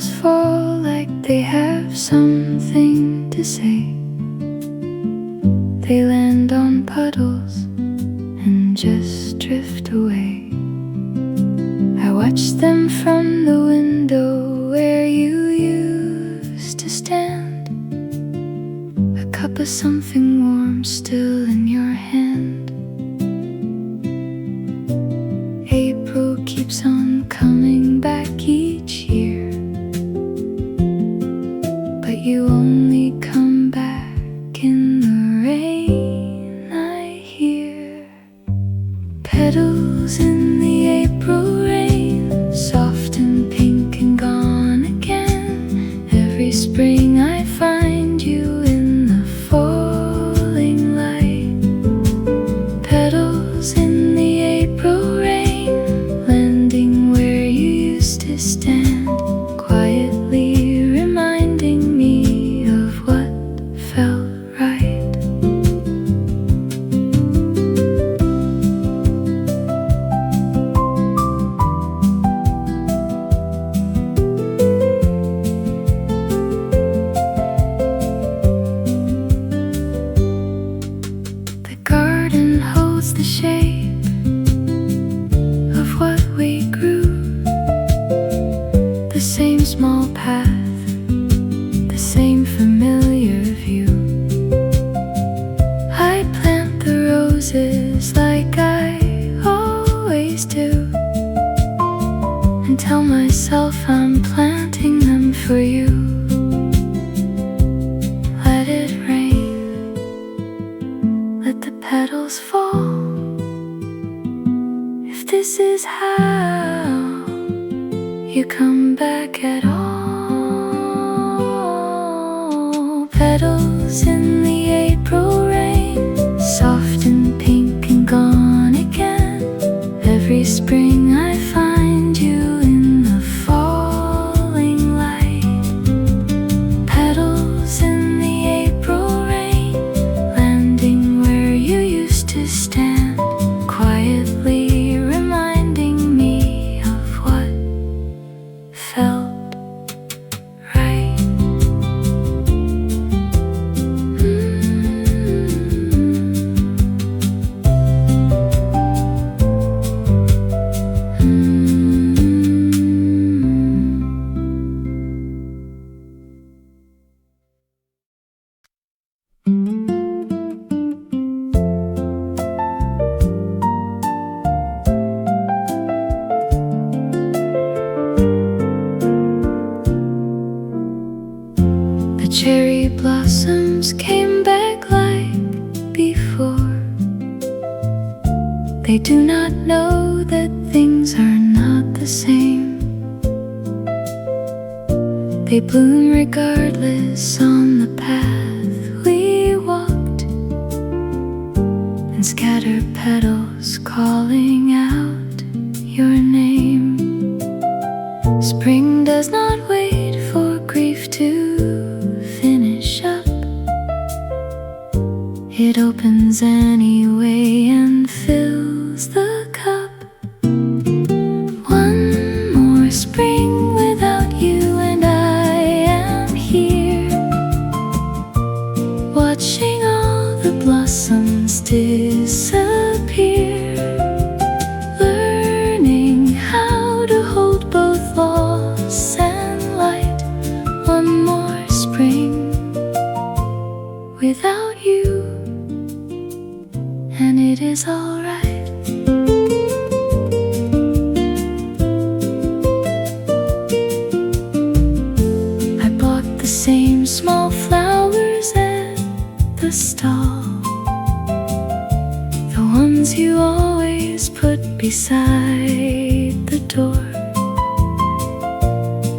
petals fall like they have something to say. They land on puddles and just drift away. I watch them from the window where you used to stand, a cup of something warm still in your hand. April keeps on coming back each year, but you only come back in the rain. I hear petals in the April rain, soft and pink and gone again. Every spring I find you in the falling light. Petals in the April rain, landing where you used to stand, quietly reminding me of what felt right. The garden holds the shape of what we grew, the same small path, the same familiar view. I plant the roses like I always do, and tell myself I'm planting them for you. Let it rain, let the petals fall. If this is how you come back at all. Petals in the April rain, soft and pink and gone again. Every spring I find you in the falling light. Petals in the April rain, landing where you used to stand, quietly reminding me of what felt right. The cherry blossoms came back like before. They do not know that things are not the same. They bloom regardless on the path we walked, and scatter petals calling out your name. Spring does not wait for grief to finish up. It opens anyway and fills the cup. One more spring without you, and I am here, watching all the blossoms disappear, learning how to hold both loss and light. One more spring without you, and it is alright. I bought the same small flowers at the stall, the ones you always put beside the door.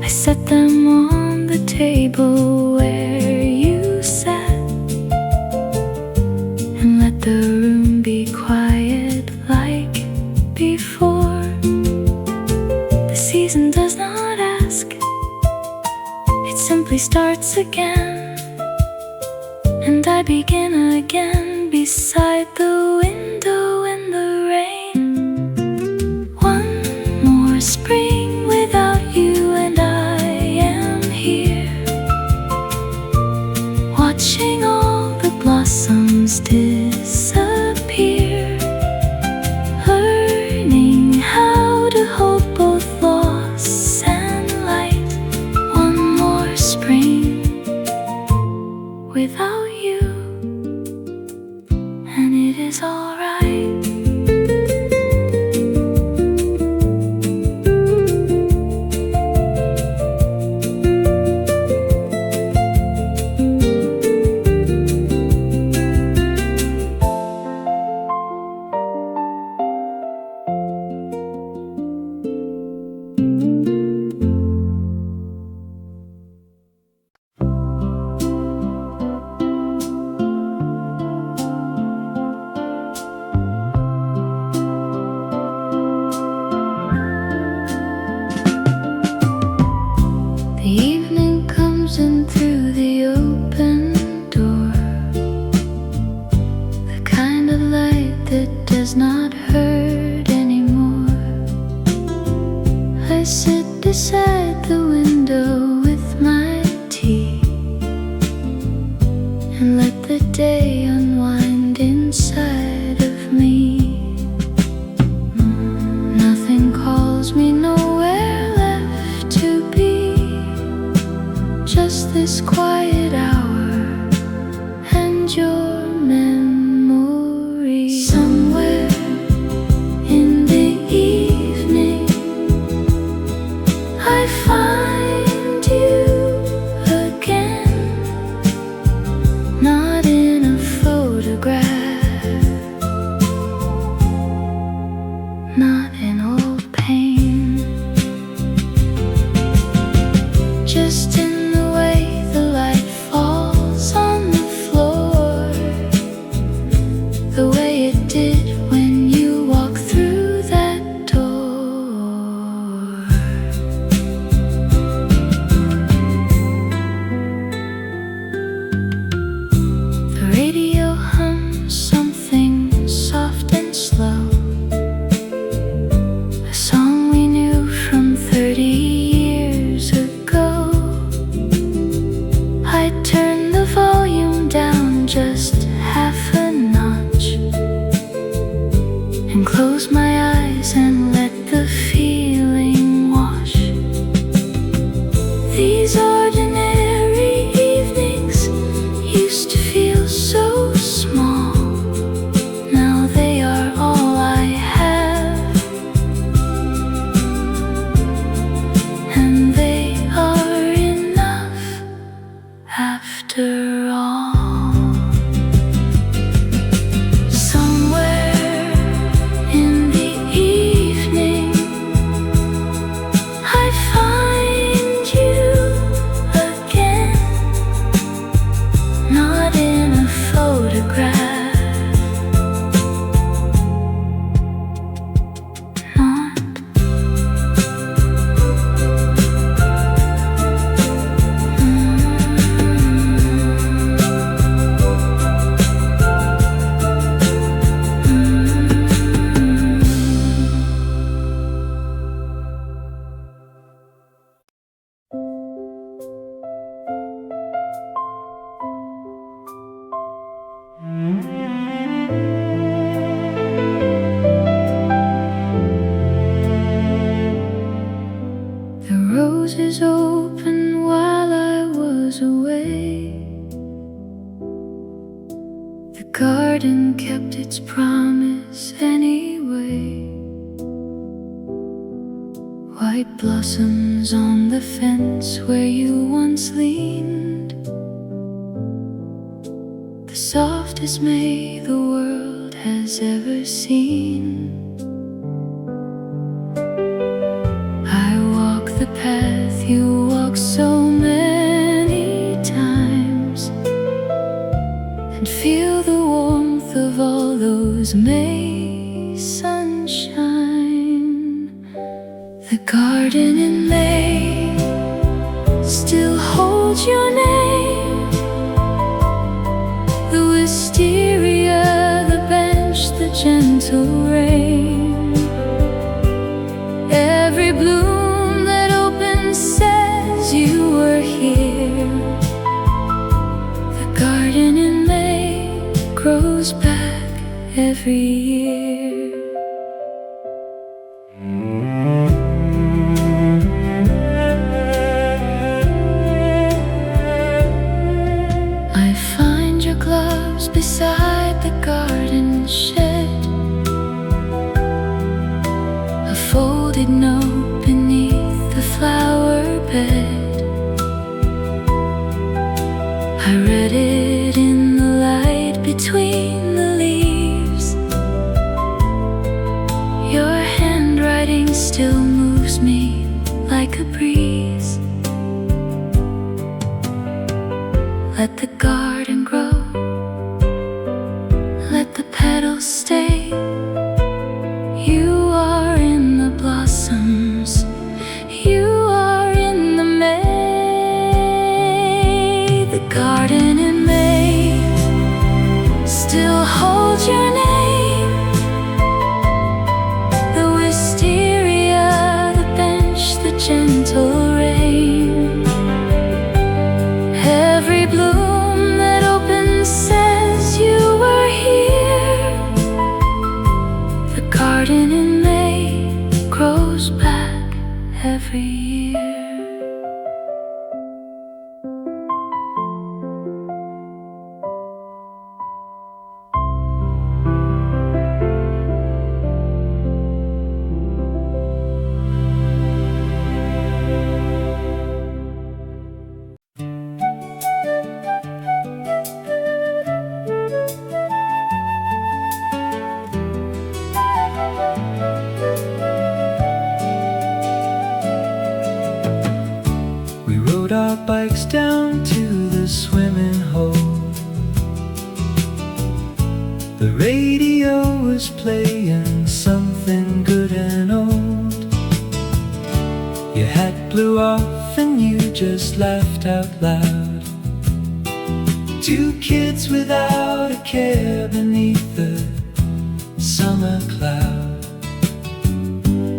I set them on the table where you sat, and let the room be quiet like before. The season does not ask, it simply starts again, and I begin again beside the window in the rain. One more spring without you, and I am just this quiet hour and your memory. Somewhere in the evening I find you again, not in a photograph, not in old pain, just in the way the light falls on the floor, the way it did when you walk through that door. The radio hums something soft and slow, a song we knew from 30 years ago. I turned the volume down just half a notch and closed my eyes and let the feeling wash. These ordinary evenings used to feel so small. Now they are all I have, and they are enough after all. Somewhere in the evening I find you again, not in a photograph, not the roses opened while I was away. The garden kept its promise anyway. White blossoms on the fence where you once leaned, the softest May the world has ever seen. I walk the path you walk so many times and feel the warmth of all those May sunshine. The garden in May still holds your name, the wisteria, the bench, the gentle rain. Every bloom that opens says you were here. The garden in May grows back every year. I find your gloves beside the garden shed, a folded note beneath the flower bed. I read it in the light between the leaves. Your handwriting still moves me like a breeze. Let the garden grow, let the petals stay. You are in the blossoms, you are in the May. The garden in May still holds your name, the wisteria, the bench, the gentle rain. Every bloom that opens says you were here. The garden in May grows back every year. rode our bikes down to the swimming hole. The radio was playing something good and old. Your hat blew off and you just laughed out loud. Two kids without a care beneath the summer cloud.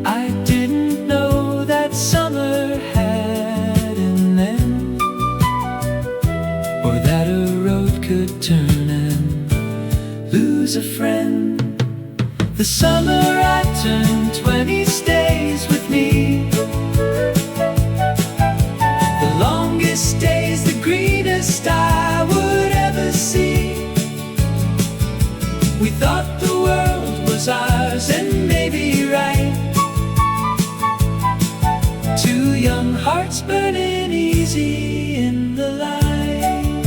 I didn't know that summer had an end, or that a road could turn and lose a friend. The summer I turned 20 stays with me. The longest days, the greenest I would ever see. We thought the world was ours, and maybe right. Two young hearts burning easy in the light.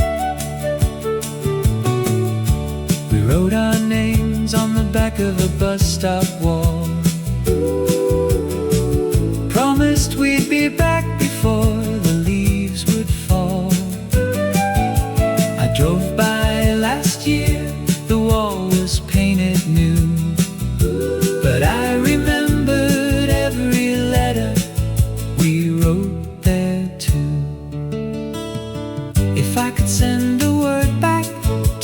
We wrote our names on the back of a bus stop wall. Promised we'd be back before the leaves would fall. I drove by last year, the wall was painted new, but I remembered every letter we wrote there too. If I could send a word back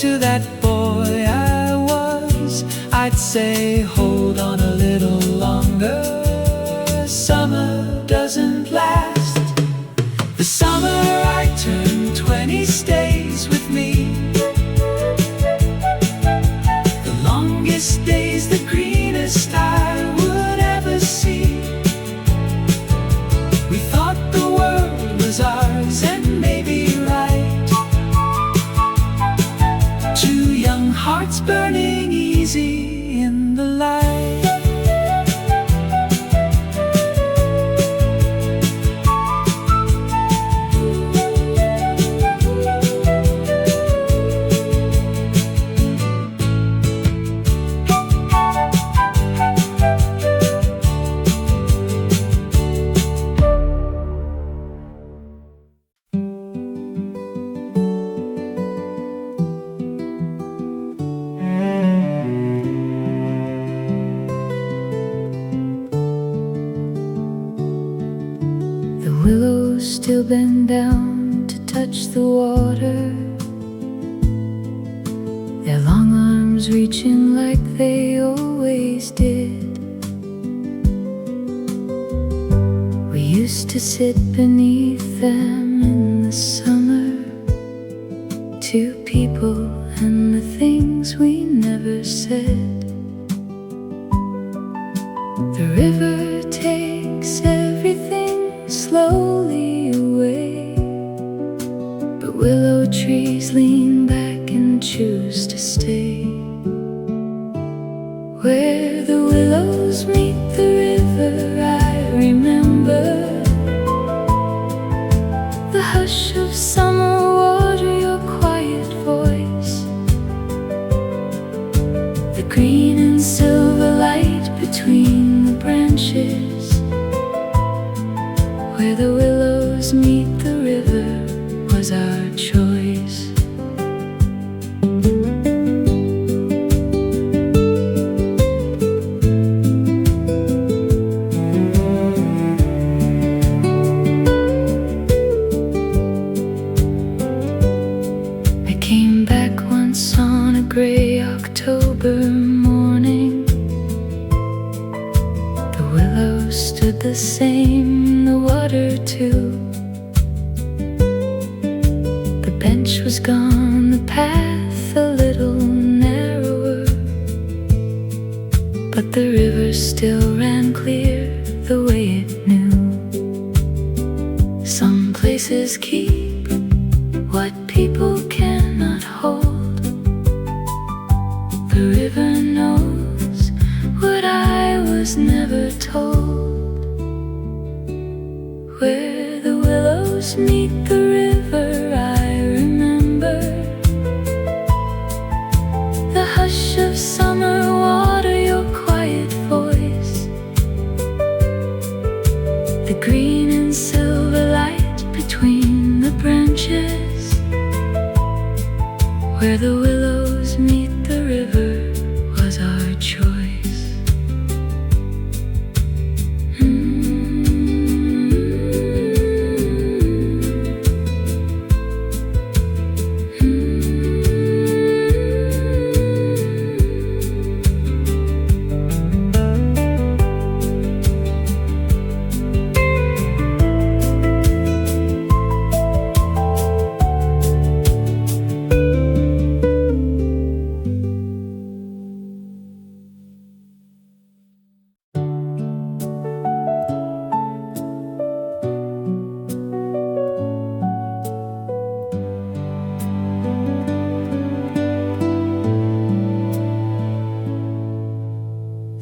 to that boy I was, I'd say hold on a little longer. Summer doesn't last. The summer I turned 20 stays with me. The longest days, the greenest I would ever see. We thought the world was ours, and maybe right. Two young hearts burning easy in the light. Willows still bend down to touch the water, their long arms reaching like they always did. We used to sit beneath them in the summer, two people and the things we never said. The river takes everything slowly away, but willow trees lean back and choose to stay. Where the willows meet the river, I remember the hush of summer water, your quiet voice, the green and silver light between the branches. Where the willows meet the river was our choice. I came back once on a gray October morning. The willows stood the same, the water too. The bench was gone, the path a little narrower, but the river still ran clear the way it knew. Some places keep what people cannot hold. The river knows what I was never told. Where the willows meet the river, I remember the hush of summer water, your quiet voice, the green and silver light between where the willows meet the river was our choice.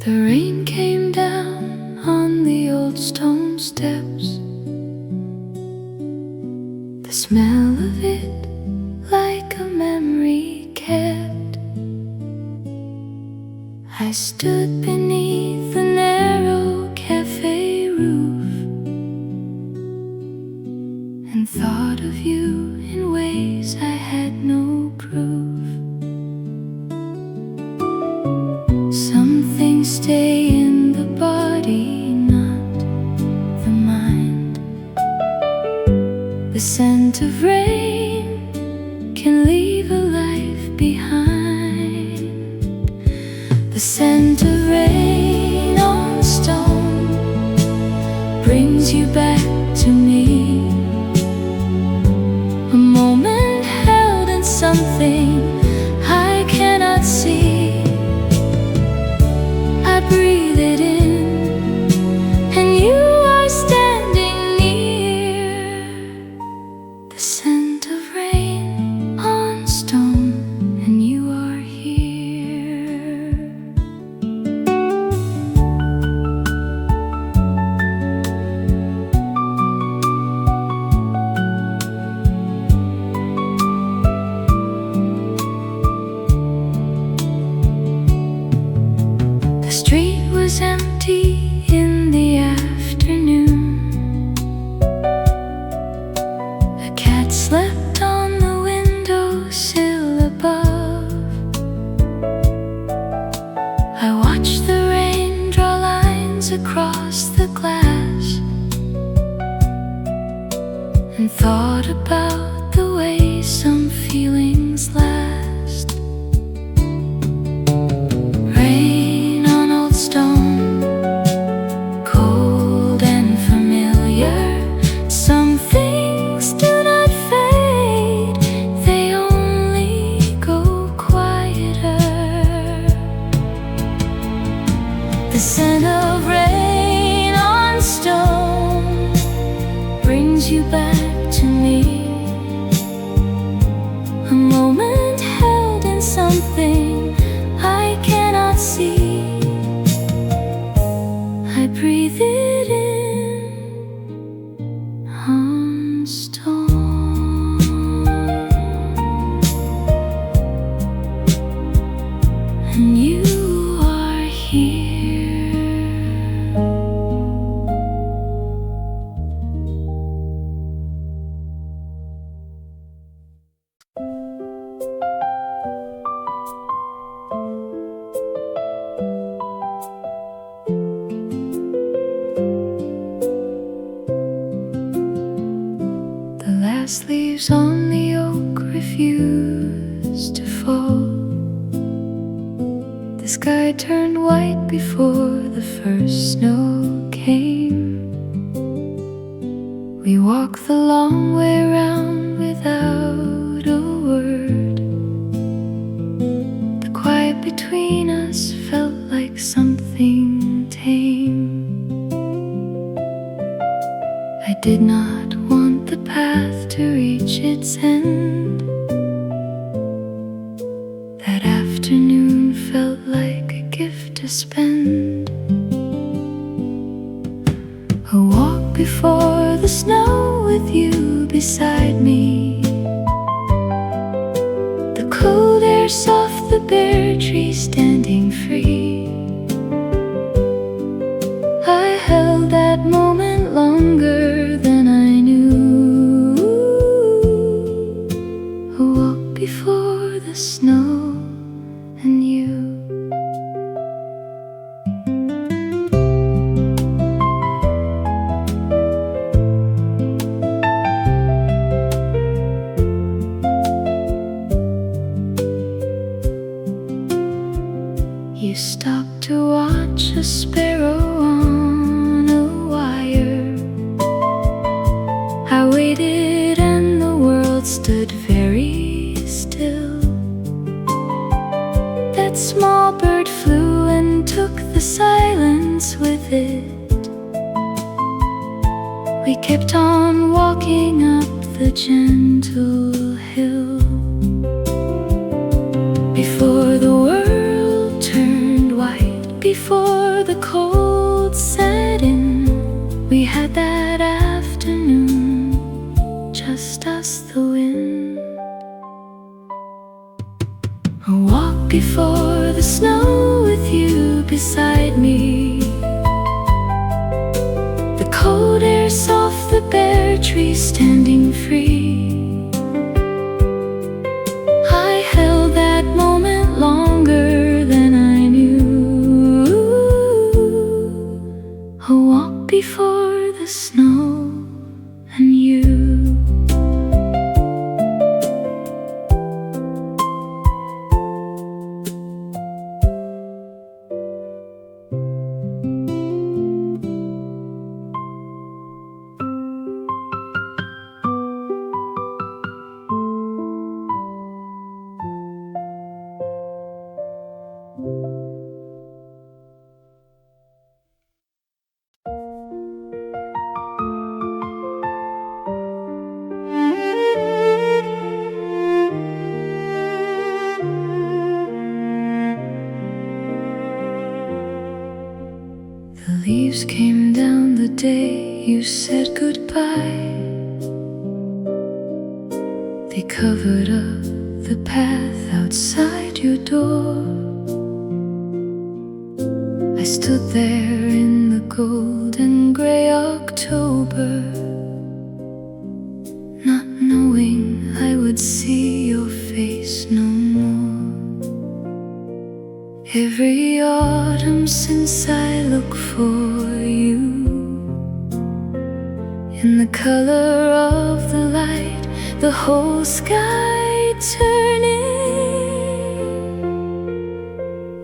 The rain came down on the old stone steps, the smell of it like a memory kept. I stood beneath the narrow cafe roof and thought of you in ways I had no proof. Stay in the body, not the mind. The scent of rain can leave a life behind. The scent of rain on stone brings you back to me. A moment held in something I cannot see. Breathe it in, and you are standing near. The scent of rain on stone, and you are here. The street was empty in the afternoon. A cat slept on the windowsill above. I watched the rain draw lines across the glass and thought about the way some feelings last. The scent of rain on stone brings you back to me. A moment held in something I cannot see. I breathe it in on stone, and you are here. Last leaves on the oak refused to fall. The sky turned white before the first snow came. We walked the long way round without a word. The quiet between us felt like something tame. I did not want the path to reach its end. That afternoon felt like a gift to spend. A walk before the snow with you beside me. The cold air soft, the bare trees standing free. I held that moment longer than I knew. A walk before the stood very still. That small bird flew and took the silence with it. We kept on walking up the gentle hill. Before the world turned white, before the cold set in, we had that afternoon, just us, the wind. A walk before the snow with you beside me. The cold air soft, the bare trees standing free. I held that moment longer than I knew. A walk before the snow and you. The leaves came down the day you said goodbye. They covered up the path outside your door. I stood there in the golden gray October, not knowing I would see your face no more. Every autumn since I look for you, in the color of the light, the whole sky turning.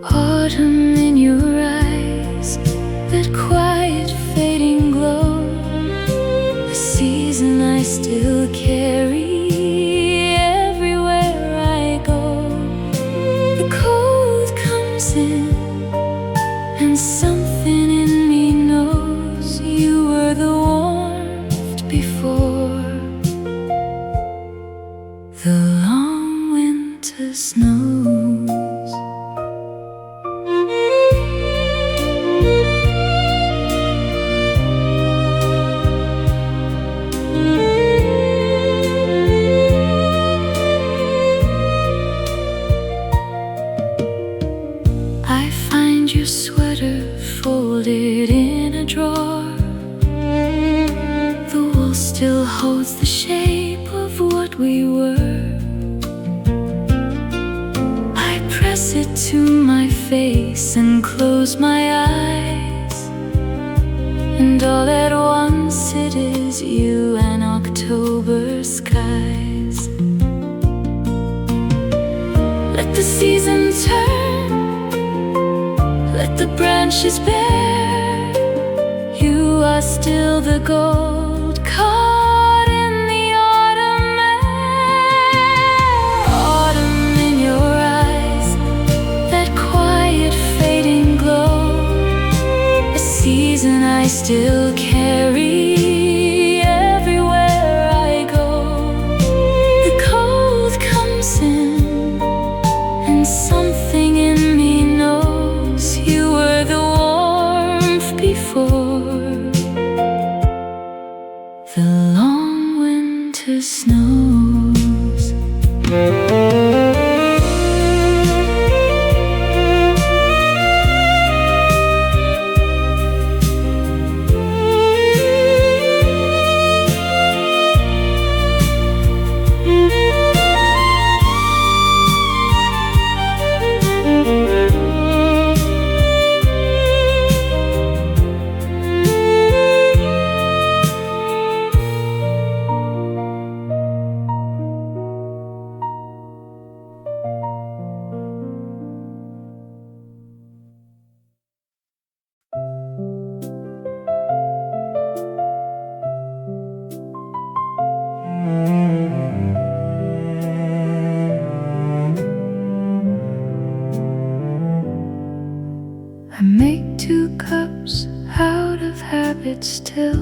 Autumn in your eyes, that quiet fading glow, a season I still carry everywhere I go. The cold comes in, and something in me knows you were the warmth before the long winter snows. I find your sweater folded in a drawer. The wall still holds the shape of what we were. I press it to my face and close my eyes, and all at once it is you and October skies. Let the season turn, let the branches bear. You are still the gold caught in the autumn air. Autumn in your eyes, that quiet fading glow, a season I still carry everywhere I go. The cold comes in, and something in me knows you were the warmth before the long winter snows. quite still.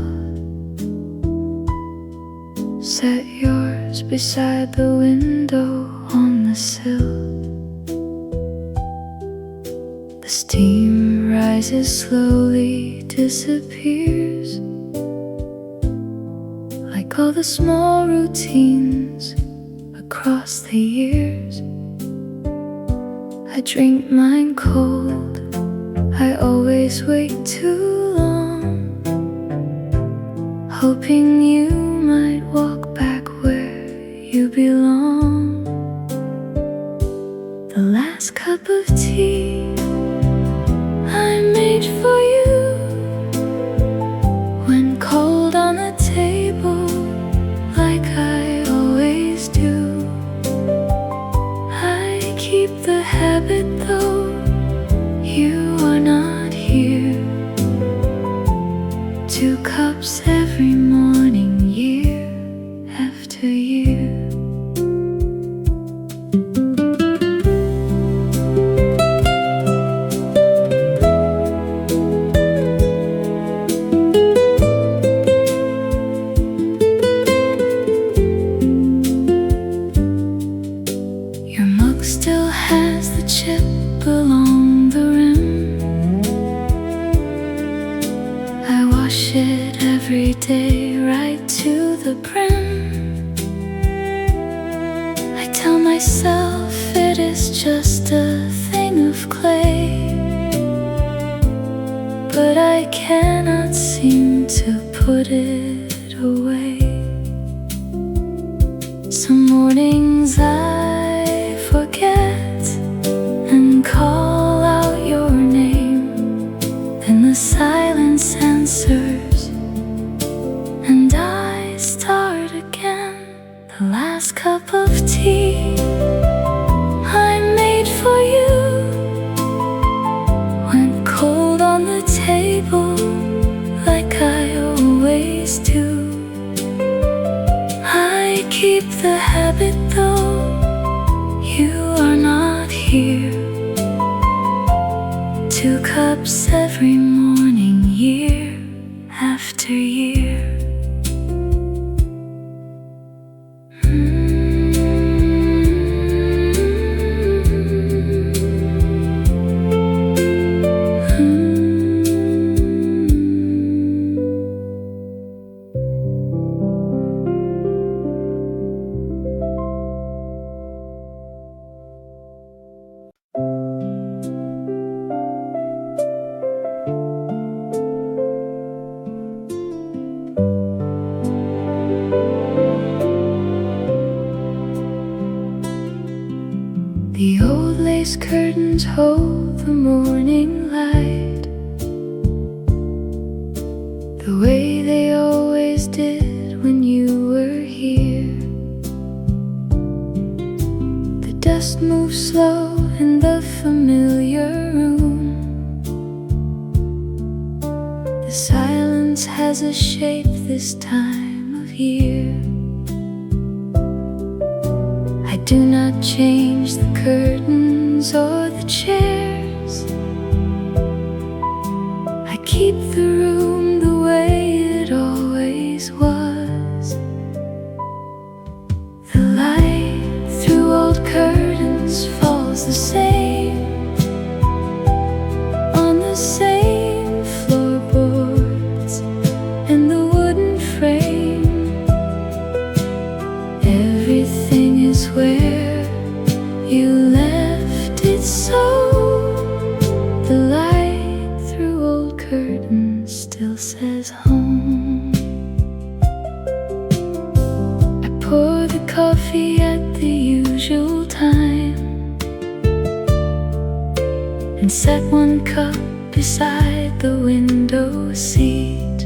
Set yours beside the window on the sill. The steam rises slowly, disappears, like all the small routines across the years. I drink mine cold, I always wait too long, hoping you might walk back where you belong. The last cup of tea I made for you, when cold on the table, like I always do. I keep the habit though you are not here. 2 cups every morning, year after year. Still has the chip along the rim. I wash it every day right to the brim. I tell myself it is just a thing of clay, but I cannot seem to put it away. Some mornings I forget and call out your name, then the silence answers and I start again. The last cup of tea I made for you, went cold on the table like I always do. I keep the habit though you are not here. 2 cups every morning, year after year. The old lace curtains hold the morning light, the way they always did when you were here. The dust moves slow in the familiar room. The silence has a shape this time of year. I do not change the curtains or the chairs. I keep the room the way it always was. The light through old curtains falls the same, on the same floorboards and the wooden frame. Everything is where you left it, so the light through old curtains still says home. I pour the coffee at the usual time and set 1 cup beside the window seat.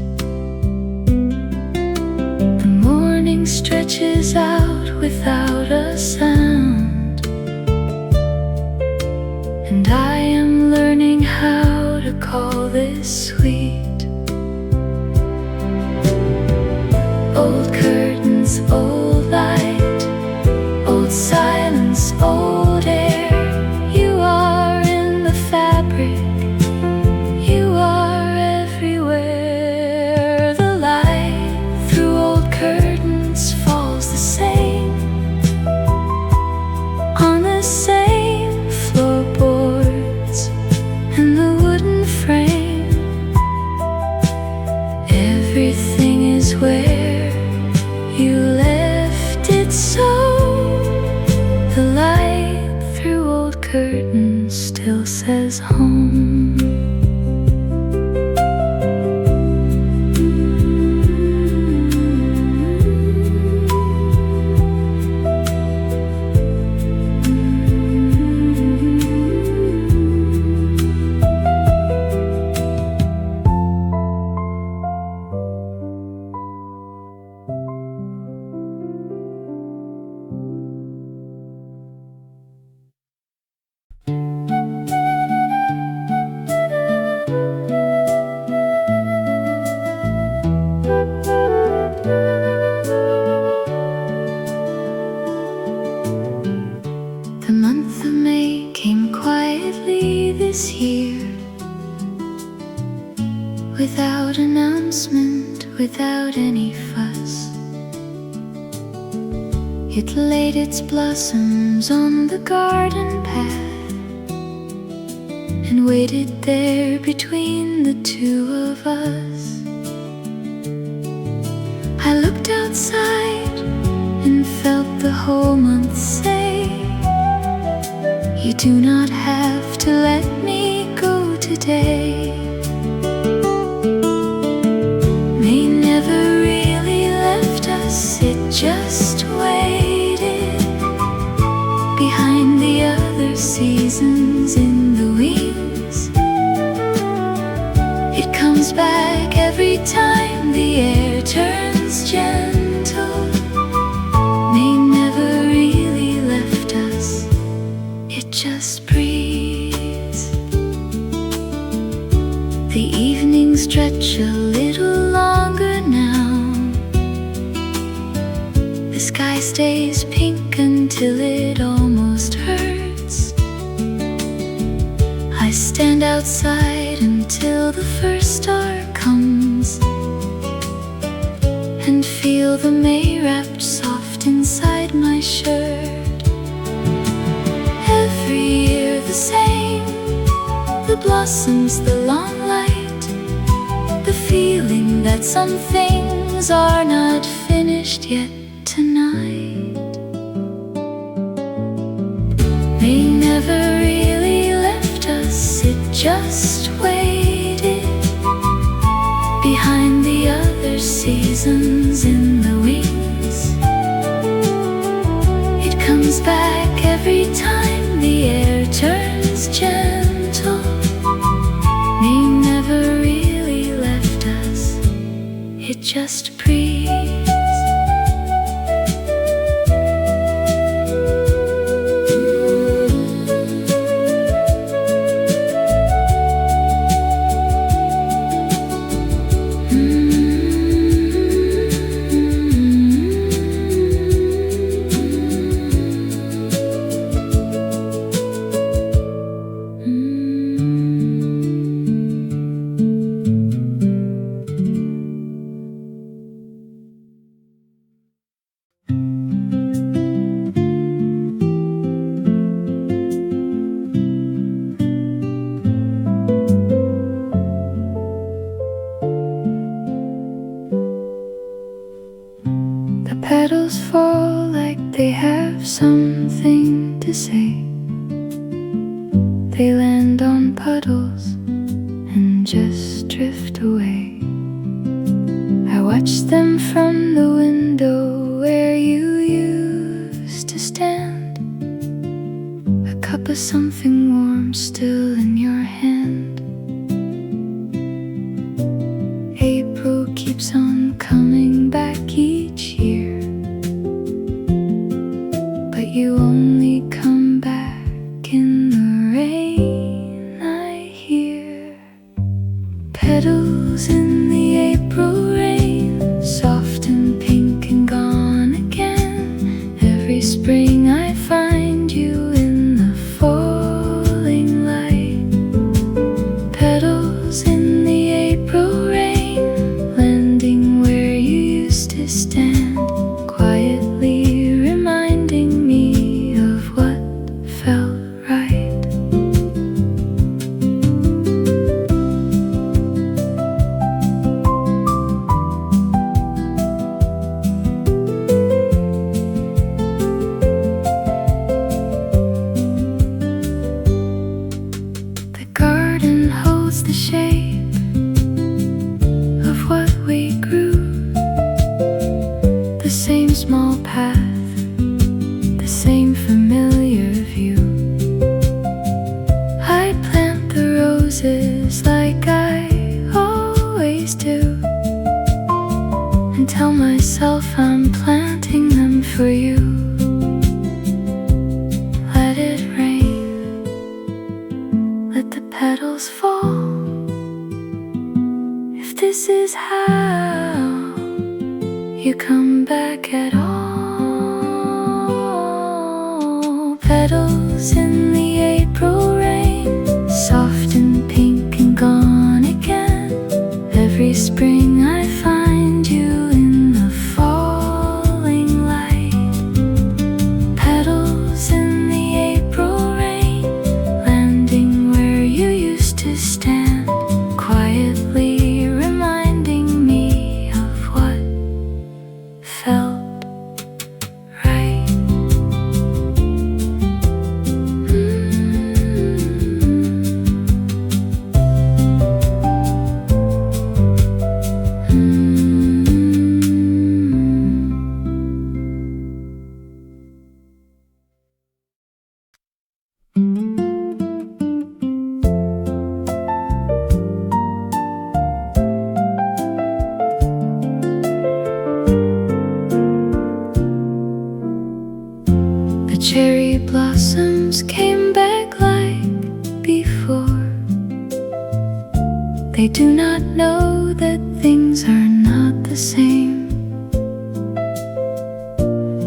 The morning stretches out without a sound, and I am learning how to call this sweet. Old curtains, old light, old silence, old air. You are in the fabric, you are everywhere. was home. The month of May came quietly this year, without announcement, without any fuss. It laid its blossoms on the garden path and waited there between the two of us. I looked outside and felt the whole month say, you do not have to let me go today. May never really left us, it just waited behind the other seasons in the wings. It comes back every time the air turns gentle. May never really left us, it just breathes. The evenings stretch a little longer now. The sky stays pink until it almost hurts. I stand outside until the first star comes and feel the May wrapped soft inside my shirt. Every year the same, the blossoms, the long light, the feeling that some things are not finished yet tonight. They never really left us, it just waited behind the other seasons in the wings. It comes back every time the air turns gentle. May never really left us, it just breathes. Petals fall like they have something to say. They land on puddles and just drift away. I watch them from the window where you used to stand, a cup of something warm still in your hand. April keeps on coming back each year, but you only come back in the rain, I hear. Petals in the April rain, soft and pink and gone again. Every spring I find you in the falling light. Petals in the April rain, landing where you used to stand, quietly reminding me of what felt right. myself I'm planting them for you. Let it rain, let the petals fall. If this is how you come back at all. Petals in the April rain, soft and pink and gone again. Every spring I find you in the falling light. Petals in the April rain, landing where you used to stand, quietly reminding me of what felt right. The cherry blossoms came back like before. They do not know that things are not the same.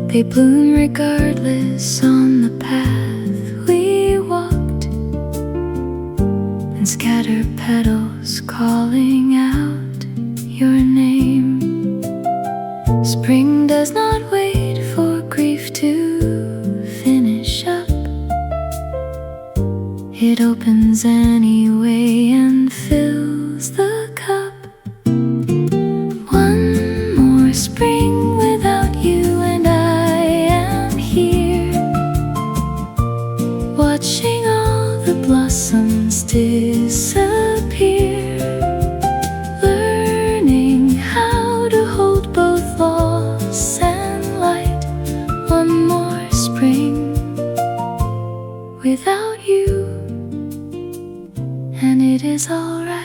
They bloom regardless on the path we walked, and scatter petals calling out your name. Spring does not wait for grief to finish up. It opens anyway and fills the cup. One more spring without you and I am here, watching all the blossoms disappear, learning how to hold both loss and light. One more spring without you, and it is alright.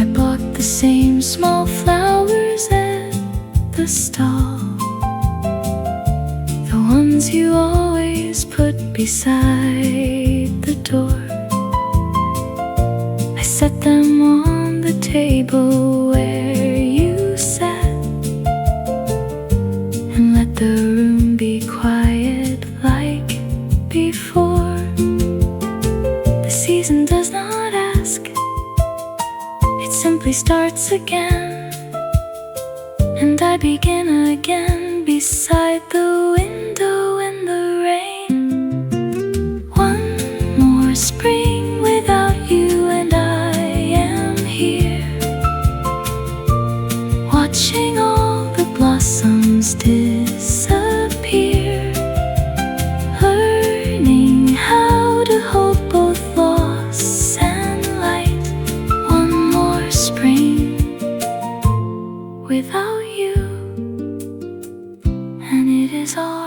I bought the same small flowers at the stall, the ones you always put beside the door. I set them on the table where you sat, and let the room be quiet like before. The season does not ask, it simply starts again, and I begin again beside the window in the rain. One more spring without you and I am here, watching all the blossoms disappear, learning how to hold both loss and light. One more spring without you, and it is alright.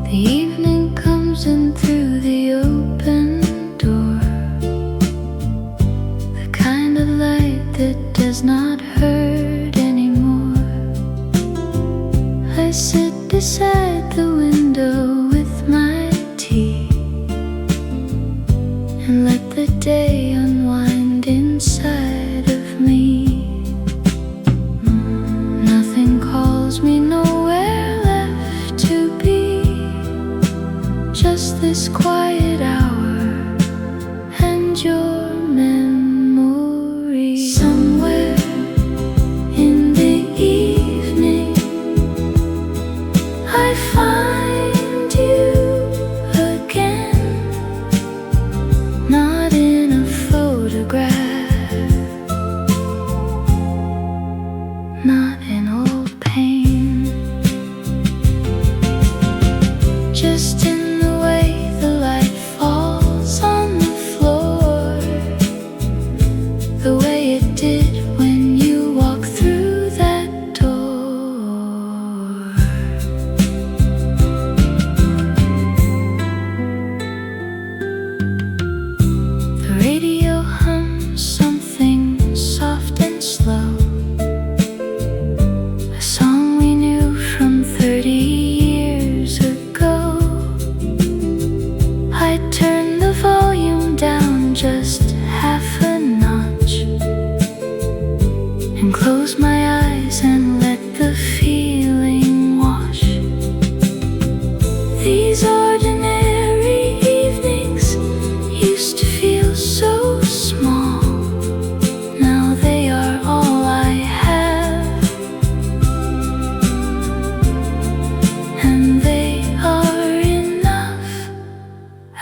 The evening comes in through the open door, the kind of light that does not hurt anymore. I sit beside the window with my tea, and let the day unwind inside of me. Nothing calls me, nowhere left to be, just this quiet hour and your memory. Somewhere in the evening I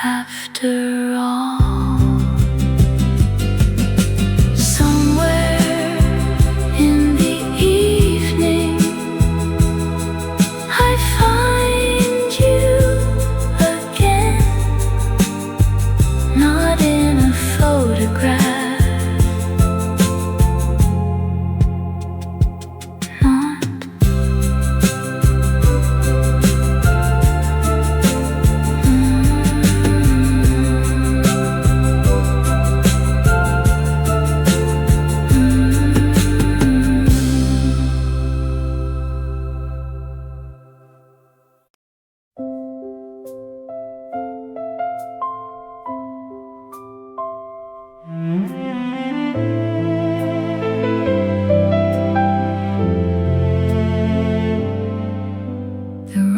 after all. Somewhere in the evening I find you again, not in a photograph.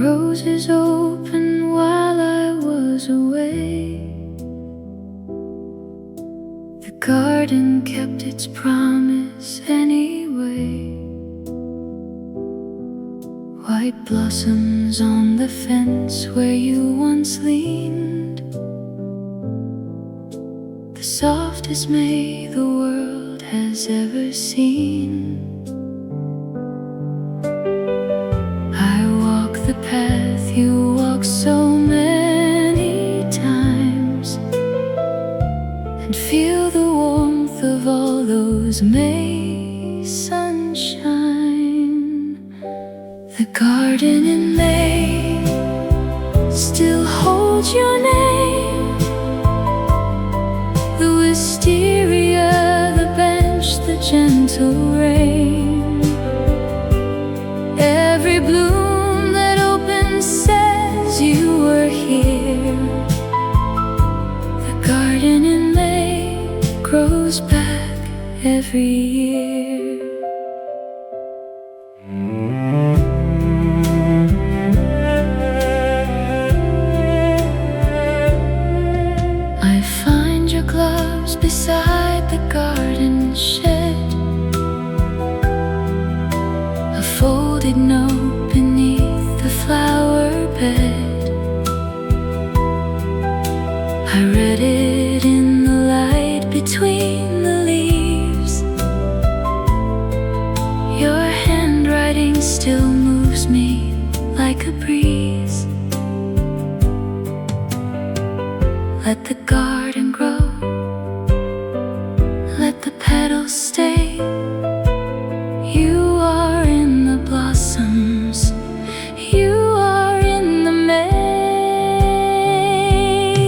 Roses open while I was away. The garden kept its promise anyway. White blossoms on the fence where you once leaned, the softest May the world has ever seen. The path you walked so many times, and feel the warmth of all those May sunshine. The garden in May still holds your name, the wisteria, the bench, the gentle rain. Every bloom says you were here. The garden in May grows back every year. I find your gloves beside the garden shed, a folded note beneath the flower bed. I read it in the light between the leaves. Your handwriting still moves me like a breeze. Let the garden grow, let the petals stay. You are in the blossoms, you are in the May.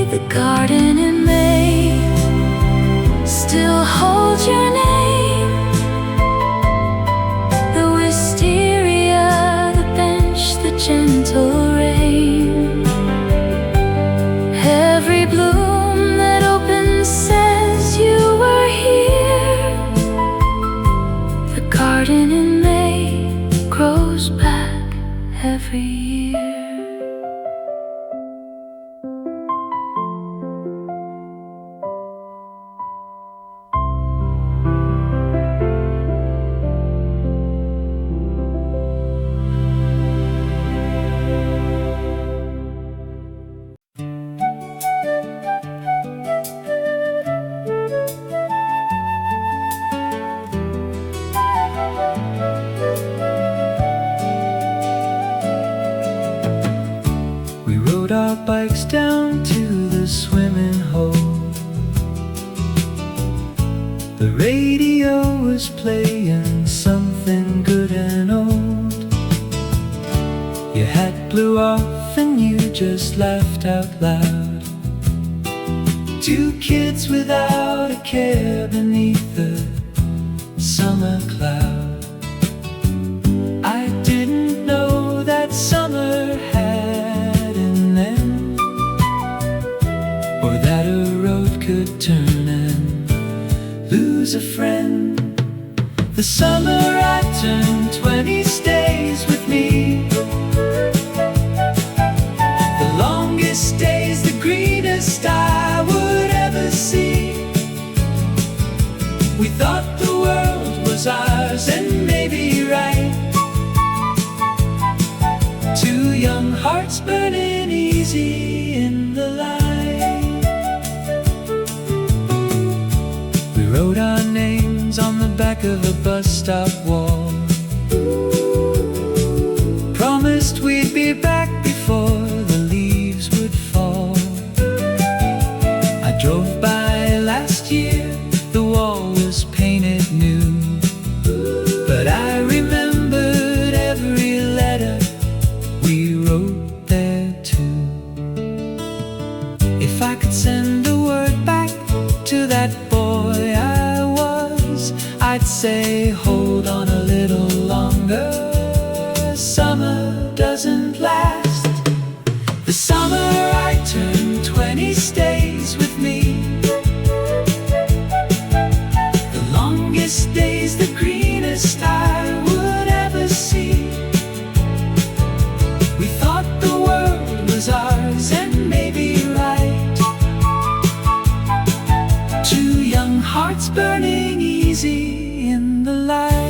The garden in May still holds your name, the wisteria, the bench, the gentle rain. Every bloom that opens says you were here. The garden in May grows back every year. We rode our bikes down to the swimming hole. The radio was playing something good and old. Your hat blew off and you just laughed out loud. Two kids without a care beneath the summer cloud. I didn't know that summer had an end, or that a road could turn and lose a friend. The summer I turned 20 stays with me. The longest days, the greenest I would ever see. We thought the world was ours, and maybe right. Two young hearts burning easy in the light. back of a bus stop wall. Promised we'd be back before the leaves would fall. I drove by last year, the wall was painted new, but I remembered every letter we wrote there too. If I could send a word back to that boy I was, I'd say hold on a little longer. Summer doesn't last. The summer I turned 20 stays with me. The longest days, the greenest I would ever see. We thought the world was ours and maybe right. Two young hearts burning easy in the light.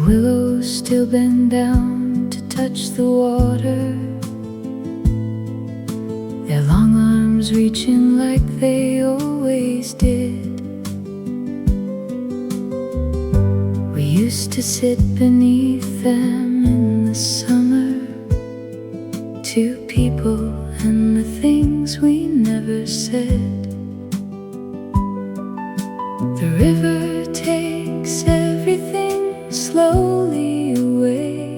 Willows still bend down to touch the water, their long arms reaching like they always did. We used to sit beneath them in the summer, two people and the things we never said. The river takes everything slowly away,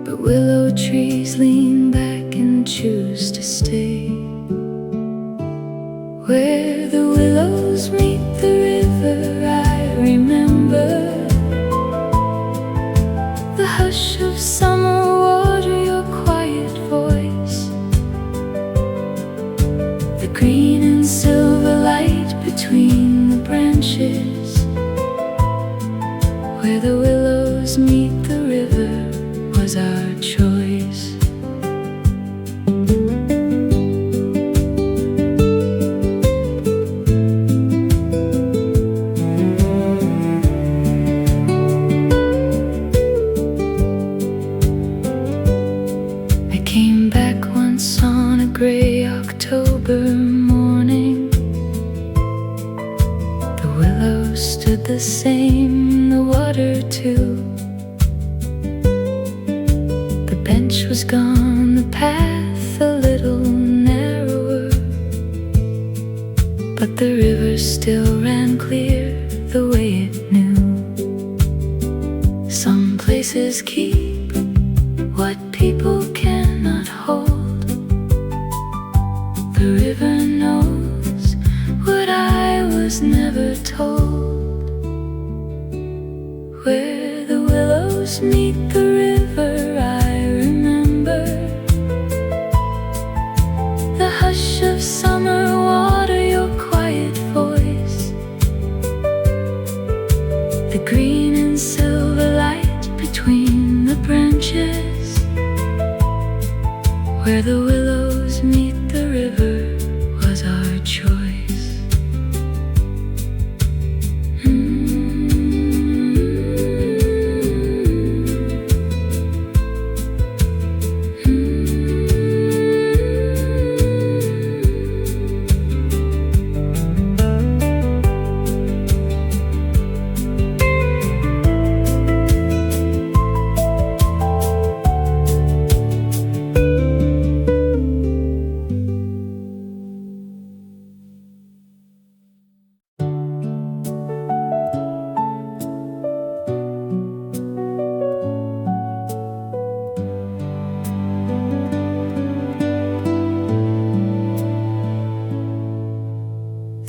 but willow trees lean back and choose to stay. Where the willows meet the river, I remember the hush of summer water, your quiet voice, the green and silver light between the branches. Where the willows meet the river was our choice. I came back once on a gray October morning. The willows stood the same, the water too. The bench was gone, the path a little narrower, but the river still ran clear the way it knew. Some places keep what people cannot hold. The river knows what I was never told. Where the willows meet the river, I remember the hush of summer water, your quiet voice, the green and silver light between the branches. Where the willows meet the river was our choice.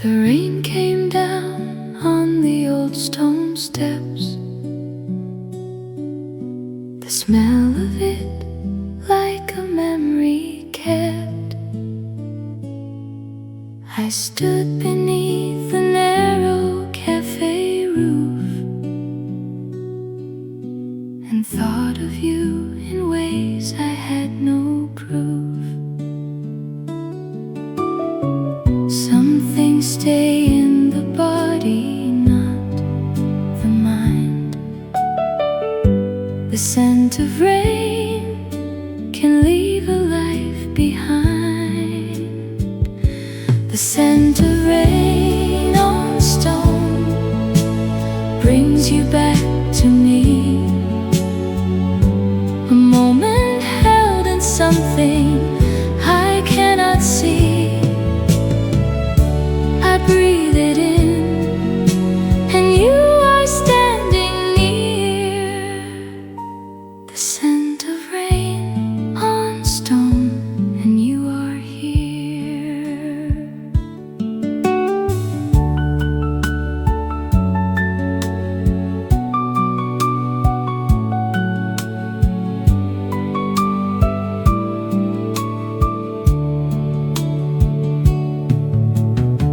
The rain came down on the old stone steps, the smell of it like a memory kept. I stood beneath the narrow cafe roof and thought of you in ways I had no proof. Some things stay in the body, not the mind. The scent of rain can leave a life behind. The scent of rain on stone brings you back to me. A moment held in something I cannot see. I breathe it in, and you are standing near. The scent of rain on stone, and you are here.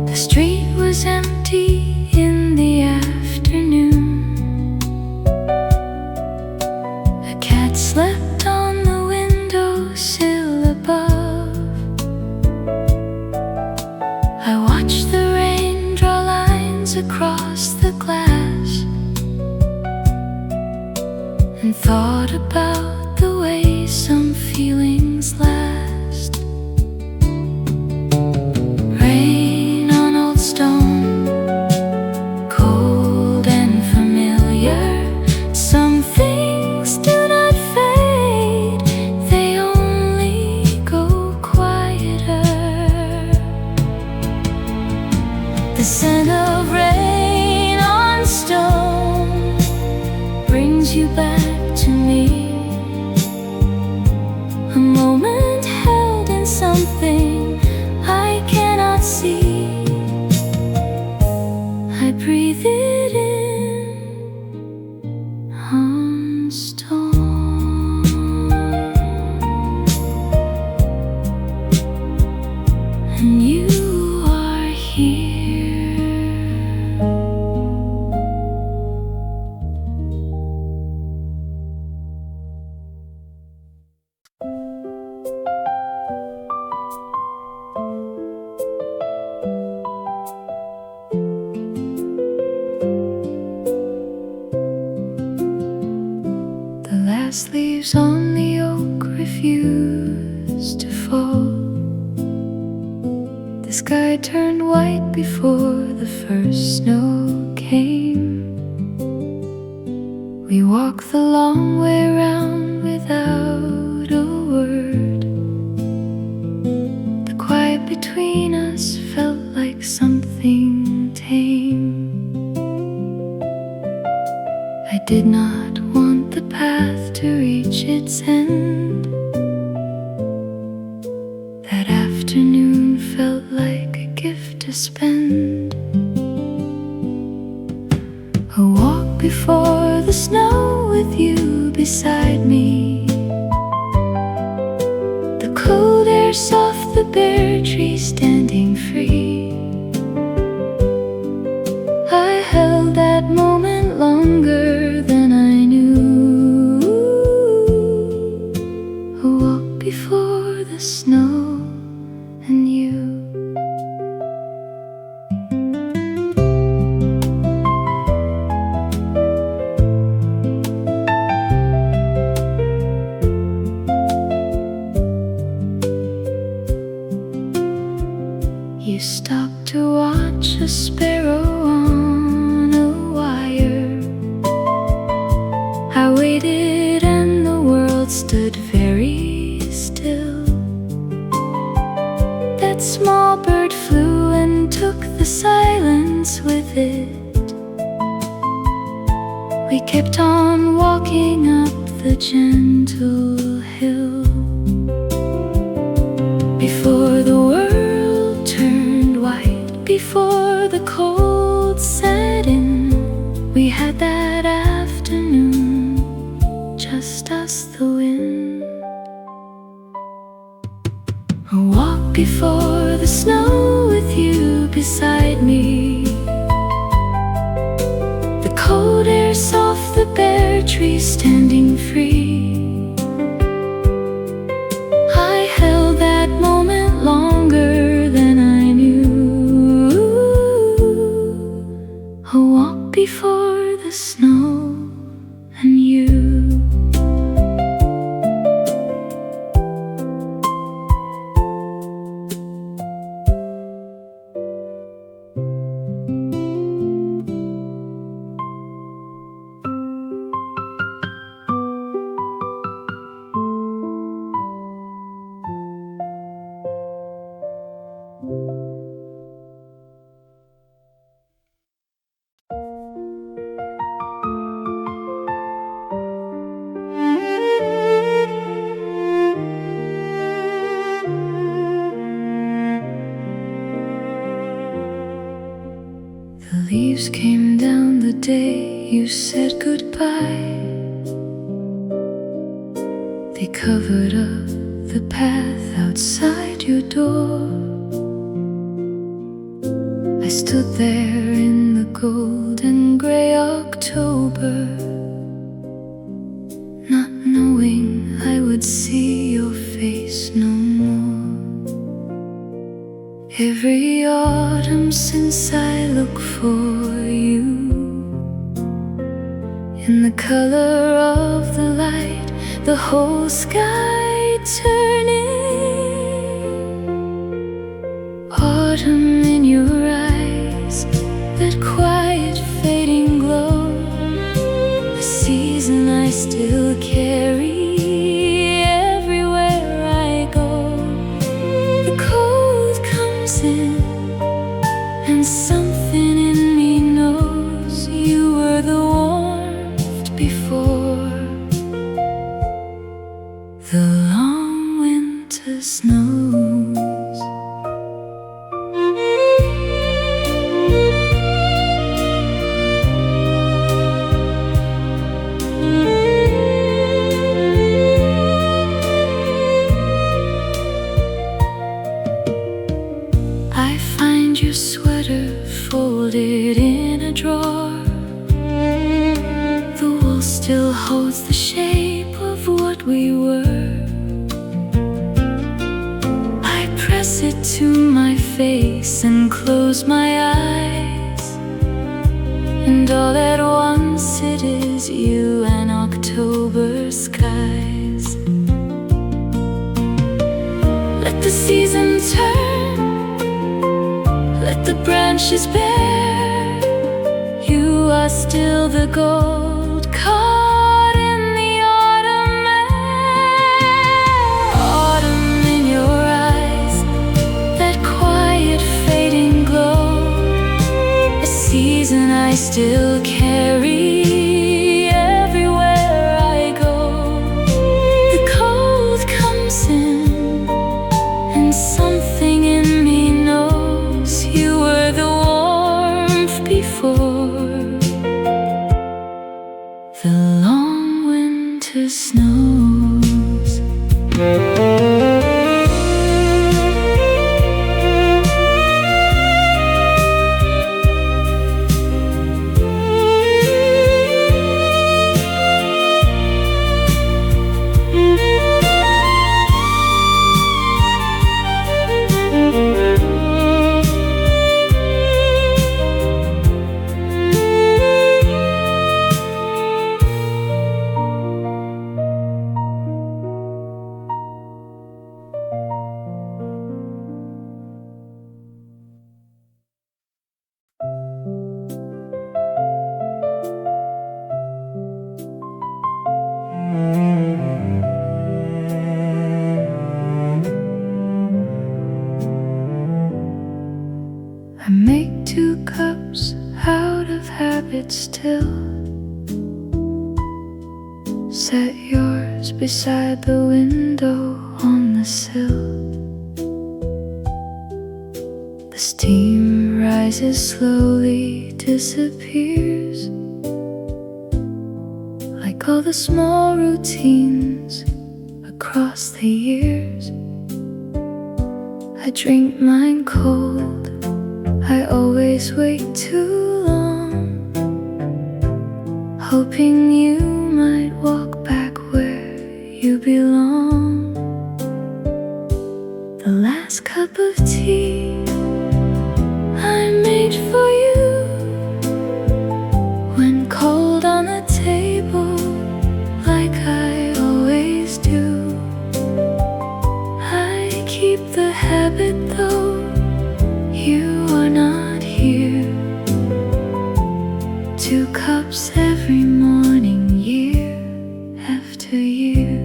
The street was empty in the afternoon. A cat slept on the windowsill above. I watched the rain draw lines across the glass and thought about the way some feelings last. Rain on old stone, cold and familiar. Some things do not fade, they only go quieter. The scent of rain on stone brings you back to me. A moment held in something I cannot see. I breathe it in on stone, and you are here. The last leaves on the oak refuse to fall. The sky turned white before the first snow came. We walked the long way round without a word. The quiet between us felt like something tame. I did not want the path to reach its end. That afternoon felt like a gift to spend. A walk before the snow with you beside me. The cold air soft, the bare trees standing free. I held that moment longer than I knew. A walk before the snow and you. You stopped to watch a sparrow on a wire. I waited and the world stood very still. That small bird flew and took the silence with it. We kept on walking up the gentle hill. Before the world turned white, before the cold set in, we had that afternoon, just us, the wind. A walk before the snow with you beside me. The cold air soft, the bare trees standing free. I held that moment longer than I knew. A walk before the snow and you. The leaves came down the day you said goodbye. They covered up the path outside your door. I stood there in the golden gray October, not knowing I would see your face no more. Every autumn since I look for you, in the color of the light, the whole sky turning. Autumn in your eyes, that quiet fading glow, a season I still carry everywhere I go. The cold comes in, and something in me knows you were the warmth before the long winter snows. I find your sweater folded in a drawer. The wall still holds the shape of what we were. I press it to my face and close my eyes, and all at once it is you and October skies. Let the season turn, let the branches bear. You are still the gold caught in the autumn air. Autumn in your eyes, that quiet fading glow, a season I still carry everywhere I go. The cold comes in, and something in me knows you were the warmth before the long winter snows. I make 2 cups out of habit still. Set yours beside the window on the sill. The steam rises slowly, disappears, like all the small routines across the years. I drink mine cold. I always wait too long, hoping you might walk back where you belong. The last cup of tea I made for you went cold on the table like I always do. I keep the habit though you are not here. 2 cups every morning, year after year.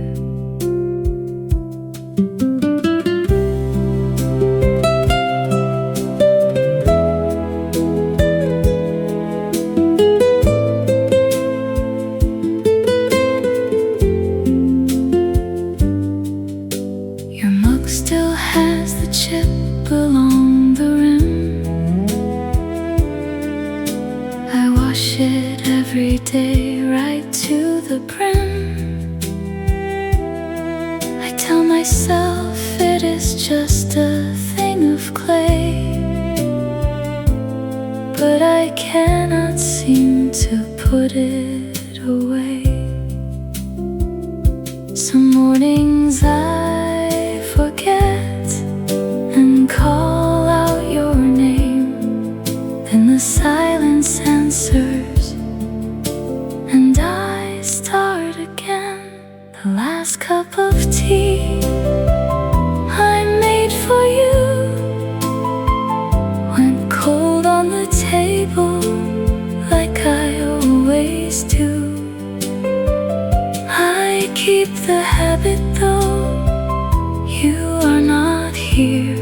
Your mug still has the chip along the rim. I wash it every day right to the brim. I tell myself it is just a thing of clay, but I cannot seem to put it away. Some mornings I forget and call out your name, then the silence answers and I start again. The last cup of tea I made for you went cold on the table like I always do. I keep the habit though you are not here.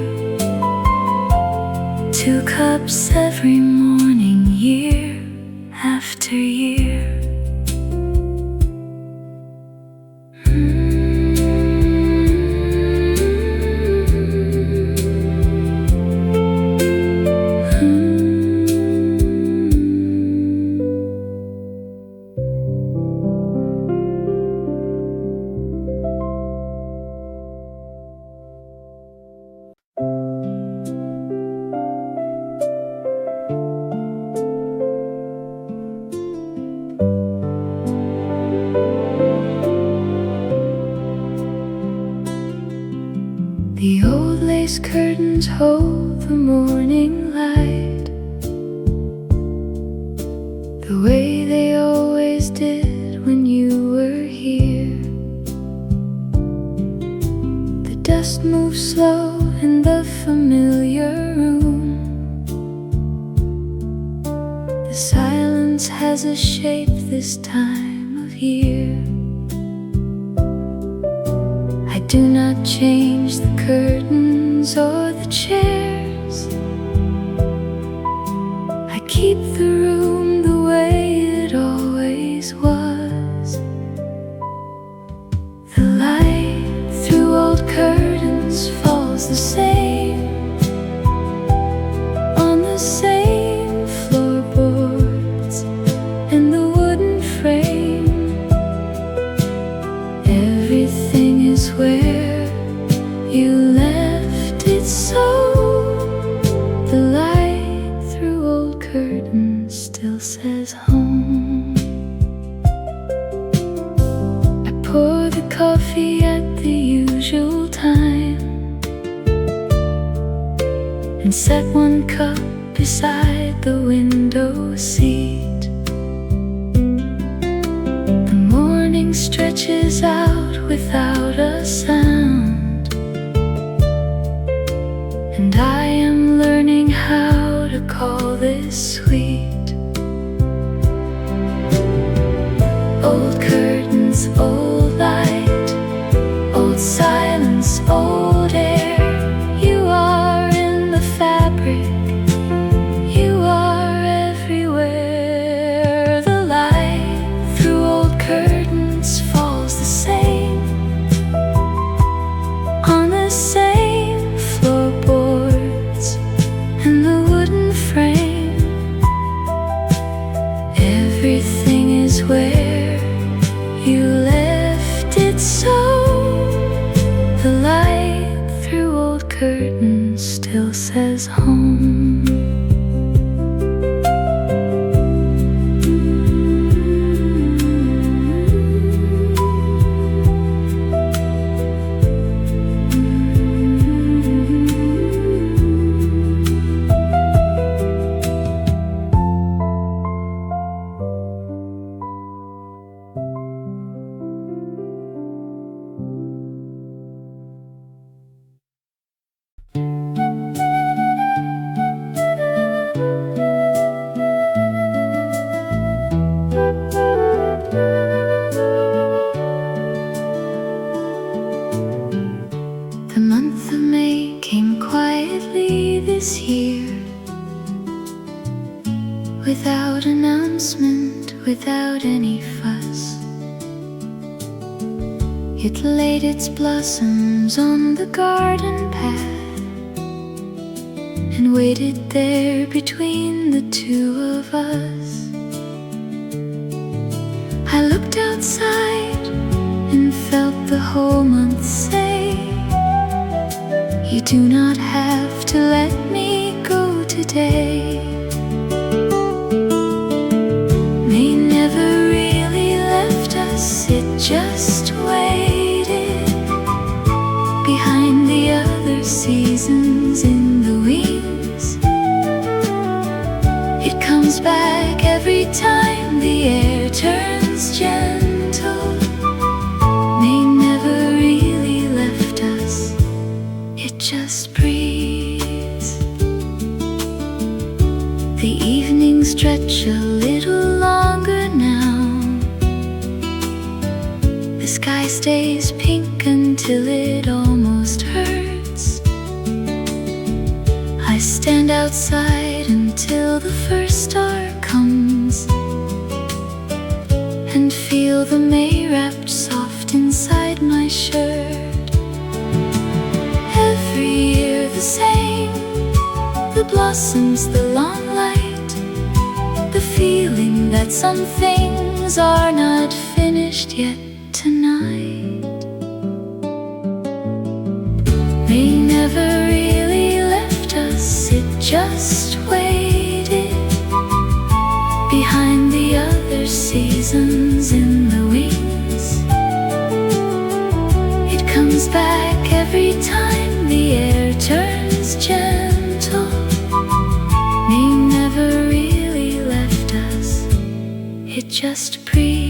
2 cups every morning, year after year. The old lace curtains hold the morning light, the way they always did when you were here. The dust moves slow in the familiar room. The silence has a shape this time of year. I do not change the curtains or the chairs. I keep the room the way it always was. The light through old curtains falls the same on the same floorboards and the wooden frame. Everything is where you left it, so the light through old curtains still says home. I pour the coffee at the usual time and set 1 cup beside the window seat. The morning stretches out without a sound, and I am learning how to call this sweet. Old curtains, old light, old silence, old air. You are in the fabric, you are everywhere. The light through old curtains falls the same on the same floorboards and the wooden frame. Everything is where you left feels as home. The month of May came quietly this year, without announcement, without any fuss. It laid its blossoms on the garden path and waited there between the two of us. I looked outside and felt the whole month say, you do not have to let me go today. May never really left us, it just waited behind the other seasons in the wings. It comes back every time the air turns gentle. May never really left us, it just breathes. The evenings stretch a little longer now. The sky stays pink until it almost hurts. I stand outside until the first star comes and feel the May wrapped soft inside my shirt. Every year the same, the blossoms, the long light, the feeling that some things are not finished yet tonight. May never really left us, it just waited behind the other seasons in the wings. It comes back every time the air turns gentle. May never really left us, it just breathes.